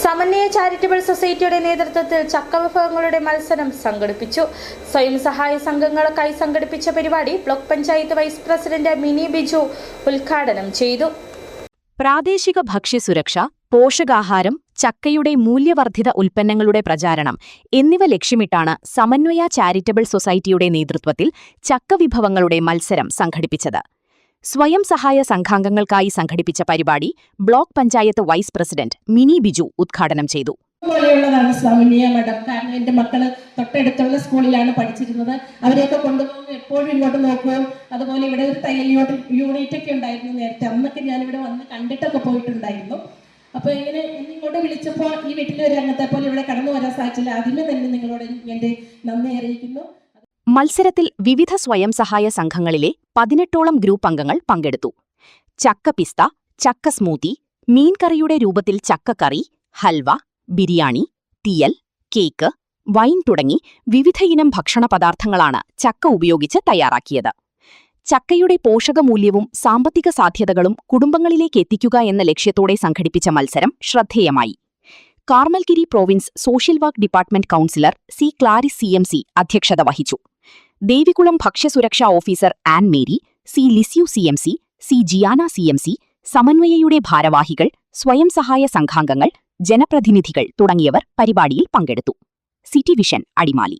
സമന്വയ ചാരിറ്റബിൾ സൊസൈറ്റിയുടെ നേതൃത്വത്തിൽ ചക്കവിഭവങ്ങളുടെ മത്സരം സംഘടിപ്പിച്ചു. സ്വയം സഹായ സംഘങ്ങൾക്കായി സംഘടിപ്പിച്ച പരിപാടി block panchayat vice president Mini Biju ഉദ്ഘാടനം ചെയ്തു. പ്രാദേശിക ഭക്ഷ്യസുരക്ഷ, പോഷകാഹാരം, ചക്കയുടെ മൂല്യവർദ്ധിത ഉൽപ്പന്നങ്ങളുടെ പ്രചാരണം എന്നിവ ലക്ഷ്യമിട്ടാണ് സമന്വയ ചാരിറ്റബിൾ സൊസൈറ്റിയുടെ നേതൃത്വത്തിൽ ചക്കവിഭവങ്ങളുടെ മത്സരം സംഘടിപ്പിച്ചത്. സ്വയം സഹായ സംഘാംഗങ്ങൾക്കായി സംഘടിപ്പിച്ച പരിപാടി block panchayat vice president Mini Biju ഉദ്ഘാടനം ചെയ്തു. പോലെയുള്ളതാണ് സമന്വയ മഠം. കാരണം എൻ്റെ മക്കള് തൊട്ടടുത്തുള്ള സ്കൂളിലാണ് പഠിച്ചിരുന്നത്. അവരെയൊക്കെ കൊണ്ടുപോകുമ്പോൾ എപ്പോഴും ഇങ്ങോട്ട് നോക്കുകയും അതുപോലെ ഇവിടെ ഒരു തയ്യൽ യൂണിറ്റ് ഒക്കെ ഉണ്ടായിരുന്നു നേരത്തെ. അന്നൊക്കെ ഞാനിവിടെ വന്ന് കണ്ടിട്ടൊക്കെ പോയിട്ടുണ്ടായിരുന്നു. അപ്പോൾ ഇങ്ങനെ ഇങ്ങോട്ട് വിളിച്ചപ്പോൾ ഈ വീട്ടിലെ ഒരു അംഗത്തെ പോലെ ഇവിടെ കടന്നു വരാൻ സാധിച്ചില്ല. ആദ്യമേ തന്നെ നിങ്ങളോട് എൻ്റെ നന്ദി അറിയിക്കുന്നു. മത്സരത്തിൽ വിവിധ സ്വയം സഹായ സംഘങ്ങളിലെ 18ഓളം ഗ്രൂപ്പ് അംഗങ്ങൾ പങ്കെടുത്തു. ചക്ക പിസ്ത, ചക്ക സ്മൂത്തി, മീൻകറിയുടെ രൂപത്തിൽ ചക്കക്കറി, ഹൽവ, ബിരിയാണി, തീയൽ, കേക്ക്, വൈൻ തുടങ്ങി വിവിധയിനം ഭക്ഷണ പദാർത്ഥങ്ങളാണ് ചക്ക ഉപയോഗിച്ച് തയ്യാറാക്കിയത്. ചക്കയുടെ പോഷകമൂല്യവും സാമ്പത്തിക സാധ്യതകളും കുടുംബങ്ങളിലേക്ക് എത്തിക്കുക എന്ന ലക്ഷ്യത്തോടെ സംഘടിപ്പിച്ച മത്സരം ശ്രദ്ധേയമായി. Carmelgiri province social work department councillor C Clarice CMC അധ്യക്ഷത വഹിച്ചു. ദേവികുളം ഭക്ഷ്യസുരക്ഷാ officer an Mary, C Lisieux CMC, C Jiana CMC, സമന്വയയുടെ ഭാരവാഹികൾ, സ്വയം സഹായ സംഘാംഗങ്ങൾ, ജനപ്രതിനിധികൾ തുടങ്ങിയവർ പരിപാടിയിൽ പങ്കെടുത്തു. City vision Adimali.